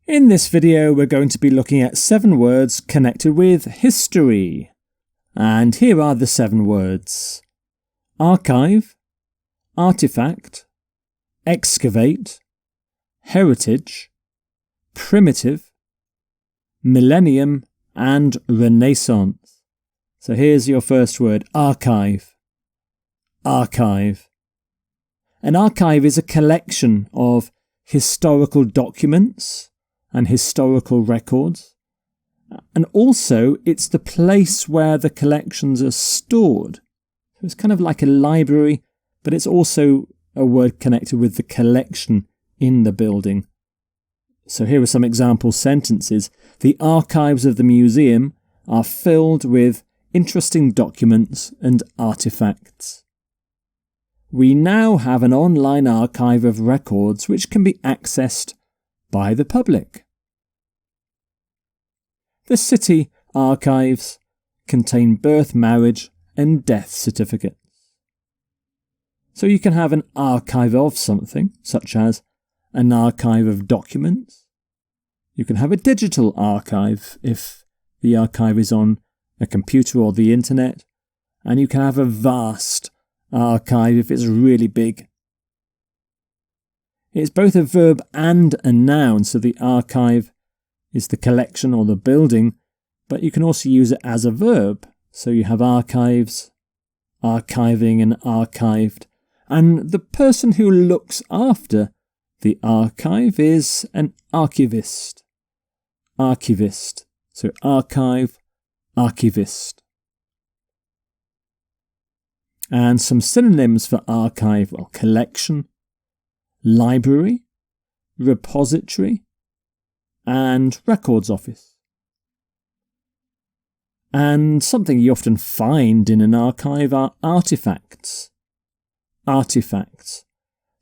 In this video, we're going to be looking at 7 words connected with history. And here are the 7 words: archive, artifact, excavate, heritage, primitive, millennium, and renaissance. So here's your first word: archive. Archive. An archive is a collection of historical documents and historical records, and also it's the place where the collections are stored. So it's kind of like a library, but it's also a word connected with the collection in the building. So here are some example sentences. The archives of the museum are filled with interesting documents and artifacts. We now have an online archive of records which can be accessed by the public. The city archives contain birth, marriage, and death certificates. So you can have an archive of something, such as an archive of documents. You can have a digital archive if the archive is on a computer or the internet. And you can have a vast archive if it's really big. It's both a verb and a noun, so the archive is the collection or the building, but you can also use it as a verb. So you have archives, archiving, and archived. And the person who looks after the archive is an archivist. Archivist. So archive, archivist. And some synonyms for archive: well, collection, library, repository, and records office. And something you often find in an archive are artifacts. Artifacts.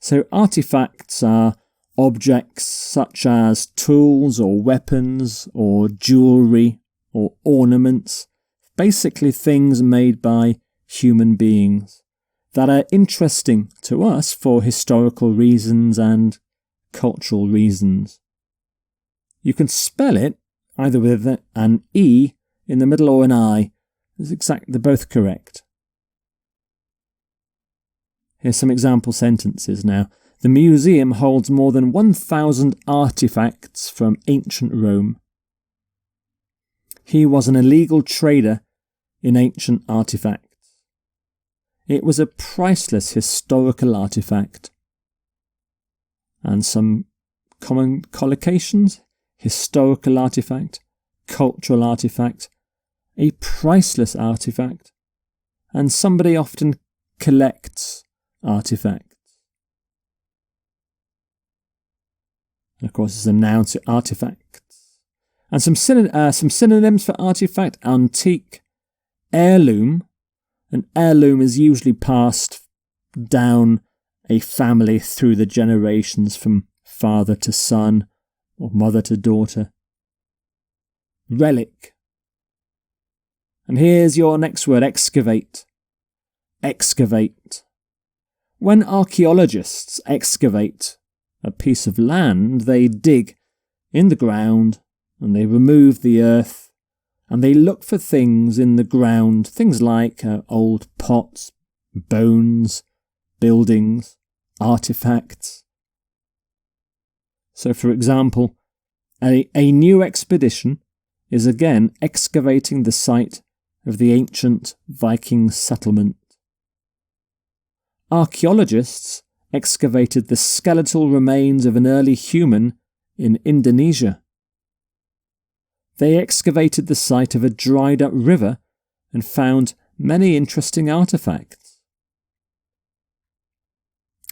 So artifacts are objects such as tools or weapons or jewellery or ornaments, basically things made by human beings that are interesting to us for historical reasons and cultural reasons. You can spell it either with an E in the middle or an I. They're both correct. Here's some example sentences now. The museum holds more than 1,000 artifacts from ancient Rome. He was an illegal trader in ancient artifacts. It was a priceless historical artifact. And some common collocations: historical artifact, cultural artifact, a priceless artifact, and somebody often collects artifacts. And of course, it's a noun, to artifacts. And some synonyms for artifact: antique, heirloom. An heirloom is usually passed down a family through the generations from father to son or mother to daughter. Relic. And here's your next word: excavate. Excavate. When archaeologists excavate a piece of land, they dig in the ground and they remove the earth. And they look for things in the ground, things like old pots, bones, buildings, artifacts. So, for example, a new expedition is again excavating the site of the ancient Viking settlement. Archaeologists excavated the skeletal remains of an early human in Indonesia. They excavated the site of a dried up river and found many interesting artifacts.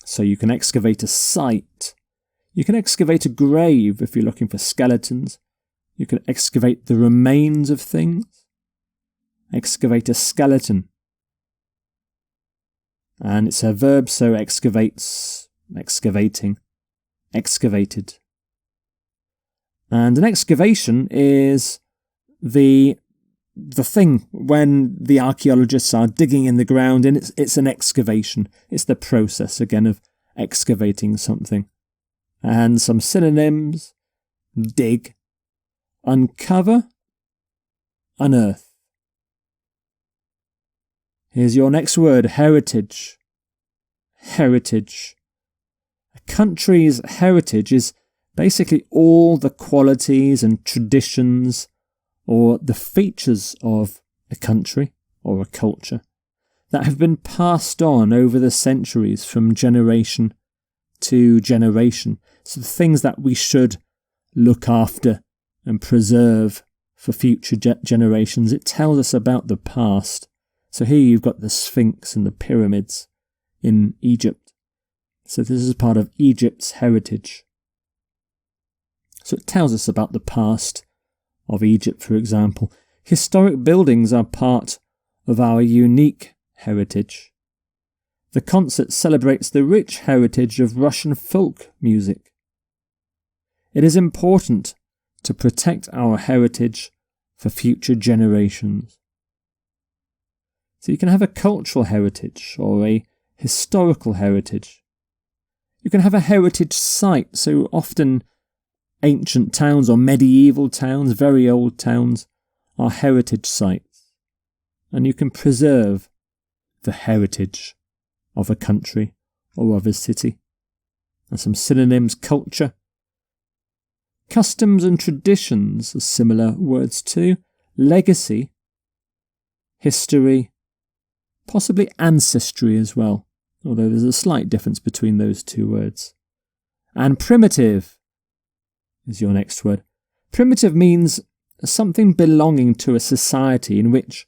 So you can excavate a site. You can excavate a grave if you're looking for skeletons. You can excavate the remains of things. Excavate a skeleton. And it's a verb, so excavates, excavating, excavated. And an excavation is the thing when the archaeologists are digging in the ground, and it's an excavation. It's the process, again, of excavating something. And some synonyms: dig, uncover, unearth. Here's your next word, heritage. Heritage. A country's heritage is basically all the qualities and traditions or the features of a country or a culture that have been passed on over the centuries from generation to generation. So the things that we should look after and preserve for future generations. It tells us about the past. So here you've got the Sphinx and the pyramids in Egypt. So this is part of Egypt's heritage. So it tells us about the past of Egypt, for example. Historic buildings are part of our unique heritage. The concert celebrates the rich heritage of Russian folk music. It is important to protect our heritage for future generations. So you can have a cultural heritage or a historical heritage. You can have a heritage site, so often ancient towns or medieval towns, very old towns, are heritage sites. And you can preserve the heritage of a country or of a city. And some synonyms: culture. Customs and traditions are similar words too. Legacy, history, possibly ancestry as well, although there's a slight difference between those two words. And primitive is your next word. Primitive means something belonging to a society in which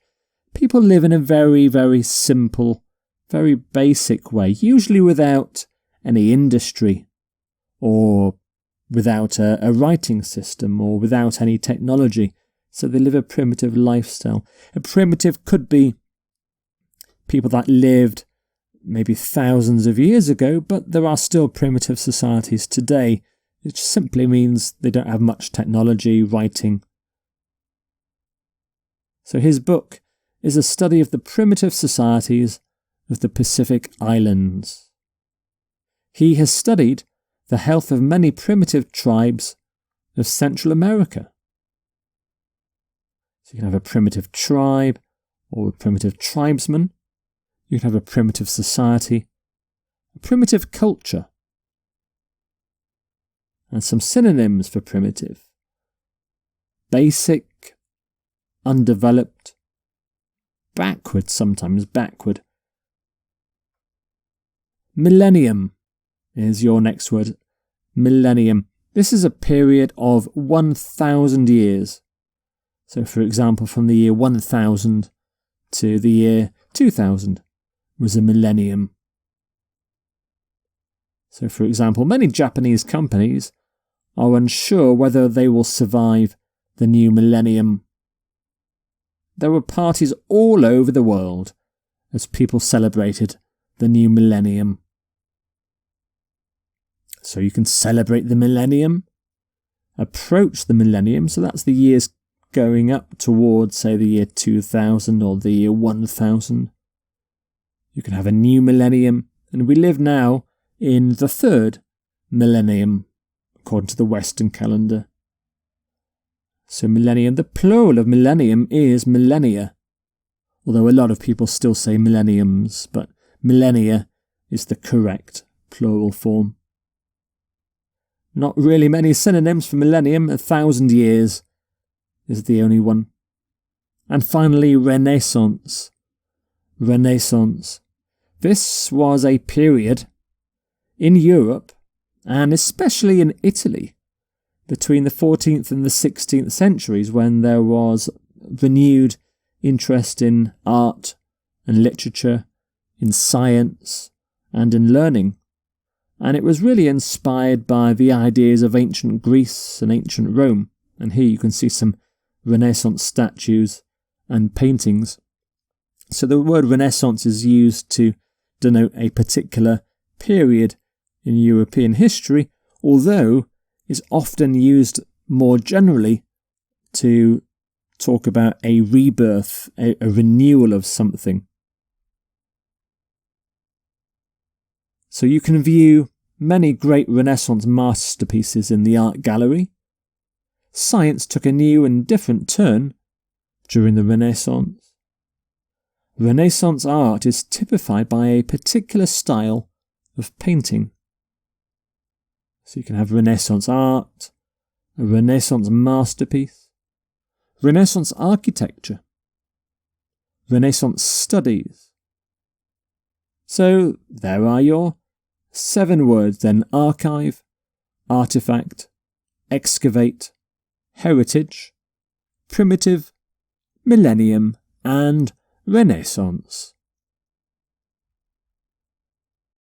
people live in a very, very simple, very basic way, usually without any industry or without a writing system or without any technology. So they live a primitive lifestyle. A primitive could be people that lived maybe thousands of years ago, but there are still primitive societies today, which simply means they don't have much technology, writing. So his book is a study of the primitive societies of the Pacific Islands. He has studied the health of many primitive tribes of Central America. So you can have a primitive tribe or a primitive tribesman. You can have a primitive society, a primitive culture. And some synonyms for primitive: basic, undeveloped, backward, sometimes backward. Millennium is your next word. Millennium. This is a period of 1,000 years. So for example, from the year 1000 to the year 2000 was a millennium. So for example, many Japanese companies are unsure whether they will survive the new millennium. There were parties all over the world as people celebrated the new millennium. So you can celebrate the millennium, approach the millennium, so that's the years going up towards, say, the year 2000 or the year 1000. You can have a new millennium, and we live now in the third millennium, according to the Western calendar. So millennium, the plural of millennium is millennia, although a lot of people still say millenniums, but millennia is the correct plural form. Not really many synonyms for millennium. 1,000 years is the only one. And finally, Renaissance. Renaissance. This was a period in Europe, and especially in Italy, between the 14th and the 16th centuries, when there was renewed interest in art and literature, in science and in learning. And it was really inspired by the ideas of ancient Greece and ancient Rome. And here you can see some Renaissance statues and paintings. So the word Renaissance is used to denote a particular period in European history, although is often used more generally to talk about a rebirth, a renewal of something. So you can view many great Renaissance masterpieces in the art gallery. science took a new and different turn during the Renaissance. Renaissance art is typified by a particular style of painting. So you can have Renaissance art, a Renaissance masterpiece, Renaissance architecture, Renaissance studies. So there are your 7 words then: archive, artifact, excavate, heritage, primitive, millennium, and Renaissance.